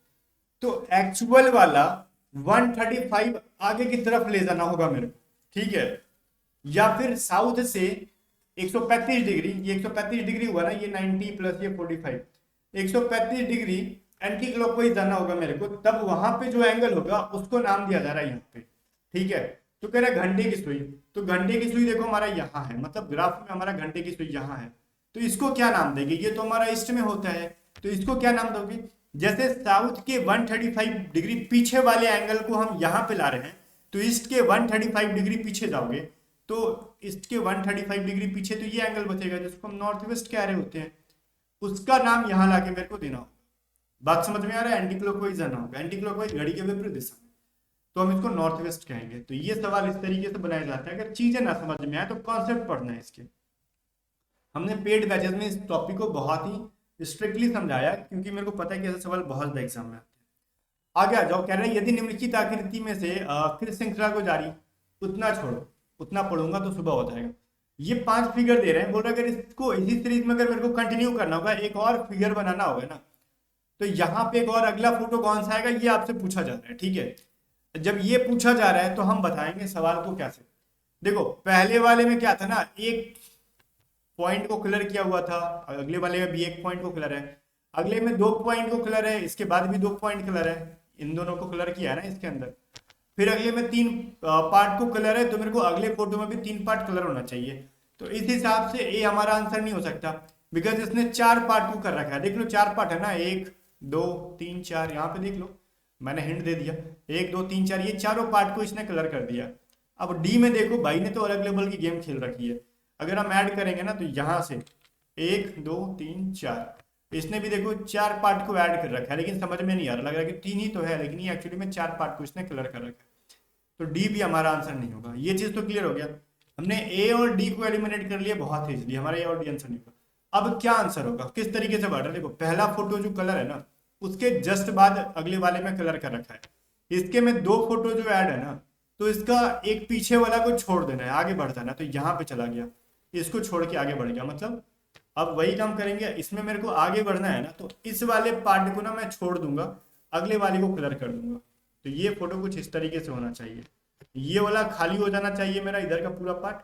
तो एक्चुअल वाला 135 आगे की तरफ ले जाना होगा मेरे को। ठीक है, या फिर साउथ से 135 डिग्री, ये 135 डिग्री हुआ ना, ये 90 प्लस ये 45, 135 डिग्री एंटी क्लॉकवाइज जाना होगा मेरे को। तब वहां पे जो एंगल होगा उसको नाम दिया जा रहा है यहाँ पे। ठीक है, तो कह रहा है घंटे की सुई, तो घंटे की सुई देखो हमारा यहाँ है, मतलब ग्राफ में हमारा घंटे की सुई यहाँ है। तो इसको क्या नाम देंगे? ये तो हमारा ईस्ट में होता है, तो इसको क्या नाम दोगे? जैसे साउथ के 135 डिग्री पीछे वाले एंगल को हम यहाँ पे ला रहे हैं, तो ईस्ट के 135 डिग्री पीछे जाओगे तो ईस्ट के 135 डिग्री पीछे तो ये एंगल बचेगा जिसको हम नॉर्थ वेस्ट कह रहे होते हैं, उसका नाम यहाँ लाके मेरे को देना होगा। बात समझ में आ रहा है? एंटी क्लॉकवाइज जाना होगा, एंटी क्लॉकवाइज घड़ी के विपरीत दिशा में, तो हम इसको नॉर्थ वेस्ट कहेंगे। तो ये सवाल इस तरीके से बनाए जाते हैं। अगर चीजें ना समझ में आए तो कॉन्सेप्ट पढ़ना है इसके। हमने पेड बैचेस में इस टॉपिक को बहुत ही स्ट्रिक्टली समझाया क्योंकि मेरे को पता है कि ऐसे सवाल बहुत ज्यादा एग्जाम में आते हैं। आगे आ जाओ, कह रहे हैं यदि निम्नलिखित आकृति में से फिर श्रृंखला को जारी, उतना छोड़ो, उतना पढ़ूंगा तो सुबह हो जाएगा। ये 5 फिगर दे रहे हैं, बोल रहे अगर इसको इसी सीरीज में अगर मेरे को कंटिन्यू करना होगा, एक और फिगर बनाना होगा ना, तो यहाँ पे एक और अगला फोटो कौन सा आएगा ये आपसे पूछा जा रहा है। ठीक है, जब ये पूछा जा रहा है तो हम बताएंगे सवाल को कैसे। देखो पहले वाले में क्या था ना, एक पॉइंट को कलर किया हुआ था, अगले वाले में भी एक पॉइंट को कलर है, अगले में 2 पॉइंट को कलर है, इसके बाद भी 2 पॉइंट कलर है, इन दोनों को कलर किया है ना इसके अंदर। फिर अगले में 3 पार्ट को कलर है, तो मेरे को अगले फोटो में भी 3 पार्ट कलर होना चाहिए। तो इस हिसाब से ए हमारा आंसर नहीं हो सकता बिकॉज इसने 4 पार्ट को कर रखा है। देख लो 4 पार्ट है ना, 1 2 3 4, यहाँ पे देख लो मैंने हिंट दे दिया, 1 2 3 4, ये चारों पार्ट को इसने कलर कर दिया। अब डी में देखो भाई ने तो अलग लेवल की गेम खेल रखी है, अगर हम ऐड करेंगे ना तो यहाँ से 1 2 3 4, इसने भी देखो 4 पार्ट को ऐड कर रखा है, लेकिन समझ में नहीं आ रहा, लग रहा है कि 3 ही तो है, लेकिन ये एक्चुअली में 4 पार्ट को इसने कलर कर रखा है। तो डी भी हमारा आंसर नहीं होगा। ये चीज तो क्लियर हो गया, हमने ए और डी को एलिमिनेट कर लिया बहुत इजीली, हमारा ए और डी आंसर नहीं होगा। अब क्या आंसर होगा, किस तरीके से बढ़ रहा है, देखो पहला फोटो जो कलर है ना उसके जस्ट बाद अगले वाले में कलर कर रखा है, इसके में 2 फोटो जो ऐड है ना, तो इसका एक पीछे वाला को छोड़ देना है, आगे बढ़ जाना है, तो यहाँ पे चला गया, इसको छोड़ के आगे बढ़ गया, मतलब अब वही काम करेंगे, इसमें मेरे को आगे बढ़ना है ना, तो इस वाले पार्ट को ना मैं छोड़ दूंगा, अगले वाले को कलर कर दूंगा। तो ये फोटो कुछ इस तरीके से होना चाहिए, ये वाला खाली हो जाना चाहिए मेरा इधर का पूरा पार्ट,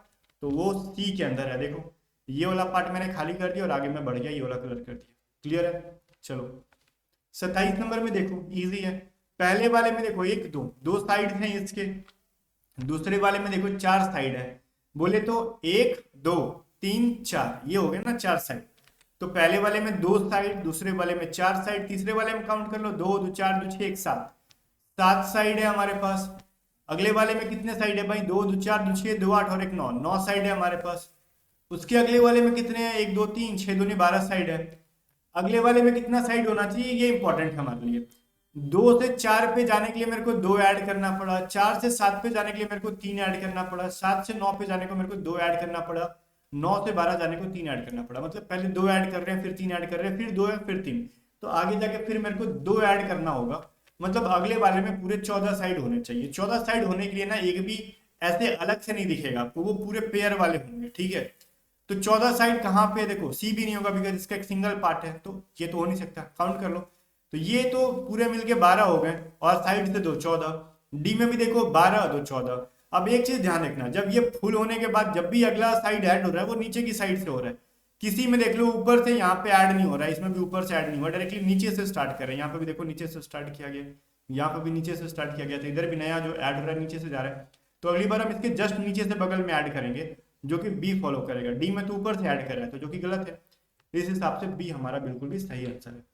तो वो सी के अंदर है, देखो ये वाला पार्ट मैंने खाली कर दिया और आगे मैं बढ़ गया, ये वाला कलर कर दिया। क्लियर है? चलो 27 नंबर में देखो, इजी है। पहले वाले में देखो 1 2 2 साइड हैं इसके, दूसरे वाले में देखो 4 साइड है, बोले तो 1 2 3 4, ये हो गया ना 4 साइड। तो पहले वाले में 2 साइड, दूसरे वाले में 4 साइड, तीसरे वाले में काउंट कर लो 2 2 4 2 6 1 7, 7 साइड है हमारे पास। अगले वाले में कितने साइड है भाई, 2 2 4 2 6 2 8 और 1 9, 9 साइड है हमारे पास। उसके अगले वाले में कितने हैं, 1 2 3 6 2 12 साइड है। अगले वाले में कितना साइड होना चाहिए, ये इंपॉर्टेंट है हमारे लिए। 2 से 4 पे जाने के लिए मेरे को 2 ऐड करना पड़ा, 4 से 7 पे जाने के लिए मेरे को 3 ऐड करना पड़ा, 7 से 9 पे जाने को मेरे को 2 ऐड करना पड़ा, 9 से 12 जाने को 3 ऐड करना पड़ा, मतलब पहले 2 ऐड कर रहे हैं, फिर 3 ऐड कर रहे हैं, फिर 2 है, फिर 3, तो आगे जाके फिर मेरे को 2 ऐड करना होगा, मतलब अगले वाले में पूरे 14 साइड होने चाहिए। 14 साइड होने के लिए ना एक भी ऐसे अलग से नहीं दिखेगा आपको, वो पूरे पेयर वाले होंगे, ठीक है। तो 14 साइड कहाँ पे, देखो सी भी नहीं होगा बिकॉज इसका एक सिंगल पार्ट है, तो ये तो हो नहीं सकता, काउंट कर लो। तो ये तो पूरे मिलके 12 हो गए और साइड से 2 14, डी में भी देखो 12 2 14। अब एक चीज ध्यान रखना, जब ये फुल होने के बाद जब भी अगला साइड ऐड हो रहा है वो नीचे की साइड से हो रहा है, किसी में देख लो ऊपर से यहाँ पे ऐड नहीं हो रहा है, इसमें भी ऊपर से ऐड नहीं हुआ, डायरेक्टली नीचे से स्टार्ट कर रहे हैं। यहाँ पे भी देखो नीचे से स्टार्ट किया गया, यहाँ पे भी नीचे से स्टार्ट किया गया, तो इधर भी नया जो ऐड हो रहा है नीचे से जा रहा है। तो अगली बार हम इसके जस्ट नीचे से बगल में ऐड करेंगे, जो कि बी फॉलो करेगा। डी में तो ऊपर से ऐड कर रहा है, तो जो कि गलत है, इस हिसाब से बी हमारा बिल्कुल भी सही आंसर है।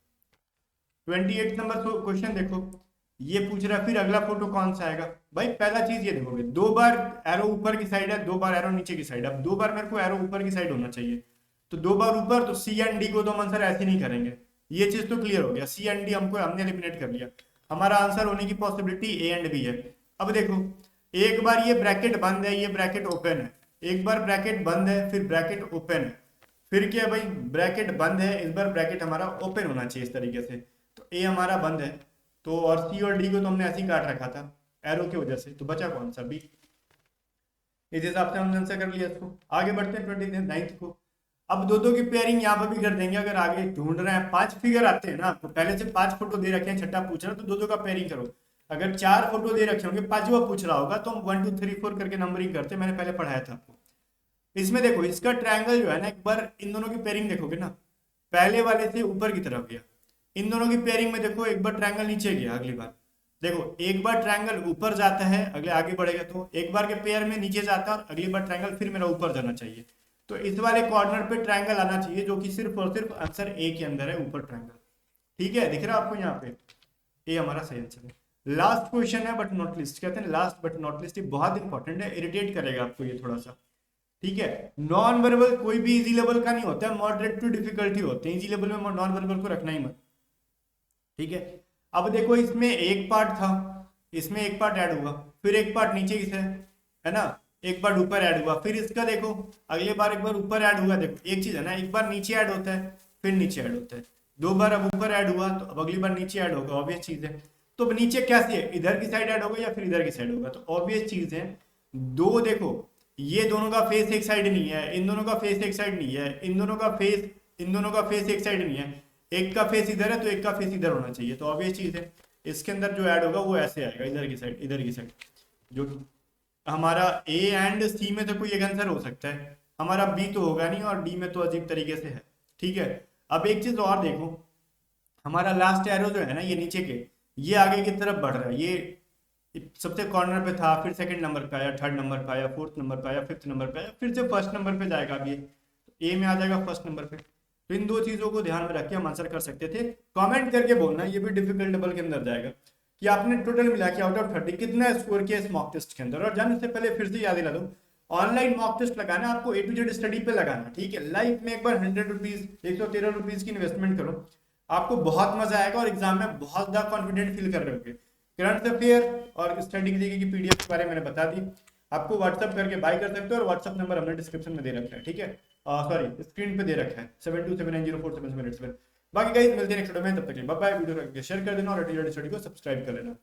28 नंबर क्वेश्चन देखो, ये पूछ रहा है फिर अगला फोटो कौन सा आएगा। भाई पहला चीज ये देखोगे, 2 बार एरो ऊपर की साइड है, 2 बार एरो नीचे की साइड है। अब 2 बार मेरे को एरो ऊपर की साइड होना चाहिए, तो 2 बार ऊपर, तो सी एंड डी को तो हम आंसर ऐसे नहीं करेंगे, ये चीज तो क्लियर हो गया। सी एंड डी हमने एलिमिनेट कर लिया, हमारा आंसर होने की पॉसिबिलिटी ए एंड बी है। अब देखो एक बार ये ब्रैकेट बंद है, ये ब्रैकेट ओपन है, एक बार ब्रैकेट बंद है, फिर ब्रैकेट ओपन है, फिर क्या भाई ब्रैकेट बंद है, इस बार ब्रैकेट हमारा ओपन होना चाहिए इस तरीके से। तो ए हमारा बंद है, तो और सी और डी को तो हमने ऐसे ही काट रखा था एरो की वजह से, तो बचा कौन सा, बी। इस हिसाब से हमने आंसर कर लिया इसको। आगे बढ़ते हैं 29 को। अब दो की पेयरिंग यहाँ पर भी कर देंगे, अगर आगे ढूंढ रहे हैं 5 फिगर आते हैं ना आपको, पहले से 5 फोटो दे रखे हैं, छठा पूछ रहा है तो दो का पेयरिंग करो। अगर 4 फोटो दे रखे होंगे, 5वां पूछ रहा होगा, तो हम 1 2 3 4 करके नंबरिंग करते, मैंने पहले पढ़ाया था आपको। इसमें देखो इसका ट्रायंगल जो है ना, एक बार इन दोनों की पेयरिंग देखोगे ना, पहले वाले से ऊपर की तरफ गया, इन दोनों की पेयरिंग में देखो एक बार ट्रायंगल नीचे गया, अगली बार देखो एक बार ट्रायंगल ऊपर जाता है, अगले आगे बढ़ेगा तो एक बार के पेयर में नीचे जाता है और अगली बार ट्रायंगल फिर मेरा ऊपर जाना चाहिए। तो इस वाले कॉर्नर पे ट्रायंगल आना चाहिए, जो कि सिर्फ और सिर्फ आंसर ए के अंदर है, ऊपर ट्रायंगल। ठीक है, दिख रहा है आपको यहाँ पे, ए हमारा सही आंसर है। लास्ट क्वेश्चन है बट नॉट लिस्ट, कहते हैं लास्ट बट नॉट लिस्ट, ये बहुत इंपॉर्टेंट है, इरिटेट करेगा आपको ये थोड़ा सा। ठीक है, नॉन वर्बल कोई भी इजी लेवल का नहीं होता है, मॉडरेट टू डिफिकल्टी होते हैं, इजी लेवल में नॉन वर्बल को रखना ही मत। ठीक है, अब देखो इसमें एक पार्ट था, इसमें एक पार्ट ऐड हुआ, फिर एक पार्ट नीचे से है ना, एक बार ऊपर ऐड हुआ, फिर इसका देखो अगले बार एक बार ऊपर ऐड हुआ। देखो एक चीज है ना, एक बार नीचे ऐड होता है फिर नीचे ऐड होता है, 2 बार अब ऊपर ऐड हुआ तो अब अगली बार नीचे ऐड होगा, ऑब्वियस चीज है। तो अब नीचे कैसे है, इधर की साइड ऐड होगा या फिर इधर की साइड होगा, तो ऑब्वियस चीज है। दो देखो ये दोनों का फेस एक साइड नहीं है, इन दोनों का फेस एक साइड नहीं है, इन दोनों का फेस एक साइड नहीं है, एक का फेस इधर है तो एक का फेस इधर होना चाहिए, तो ऑब्वियस चीज है इसके अंदर जो ऐड होगा वो ऐसे आएगा, इधर की साइड, इधर की साइड। जो हमारा ए एंड सी में तो कोई एक आंसर हो सकता है, हमारा बी तो होगा नहीं और डी में तो अजीब तरीके से है। ठीक है, अब एक चीज और देखो, हमारा लास्ट एरो जो है ना ये नीचे के, ये आगे की तरफ बढ़ रहा है, ये सबसे कॉर्नर पे था, फिर सेकंड नंबर पे आया, थर्ड नंबर पे आया, फोर्थ नंबर पे आया, फिफ्थ नंबर पे आया, फिर से फर्स्ट नंबर पे जाएगा। अब ये ए में आ जाएगा फर्स्ट नंबर पे, तो तो इन दो चीजों को ध्यान में रख के हम आंसर कर सकते थे। कमेंट करके बोलना, ये भी डिफिकल्ट डबल के अंदर जाएगा, कि आपने टोटल मिला के आउट ऑफ 30 कितना स्कोर किया इस मॉक टेस्ट के अंदर। और जाने से पहले फिर से याद दिला दूं, ऑनलाइन मॉक टेस्ट लगाना आपको A to Z स्टडी पे लगाना, ठीक है। लाइफ में एक बार 100 रुपीज 113 रुपीज की इन्वेस्टमेंट करो, आपको बहुत मजा आएगा और एग्जाम में बहुत ज्यादा कॉन्फिडेंट फील कर रहे होंगे। करंट अफेयर और स्टडी की PDF के बारे में मैंने बता दी, आपको व्हाट्सअप करके बाय कर सकते हो, और व्हाट्सअप नंबर हमने डिस्क्रिप्शन में दे रखा है, ठीक है, सॉरी स्क्रीन पे दे रखा है 7279047787। बाकी गाइस मिलते हैं नेक्स्ट वीडियो में, तब तक के लिए बाय बाय। वीडियो को शेयर कर देना और A to Z स्टडी को सब्सक्राइब कर लेना।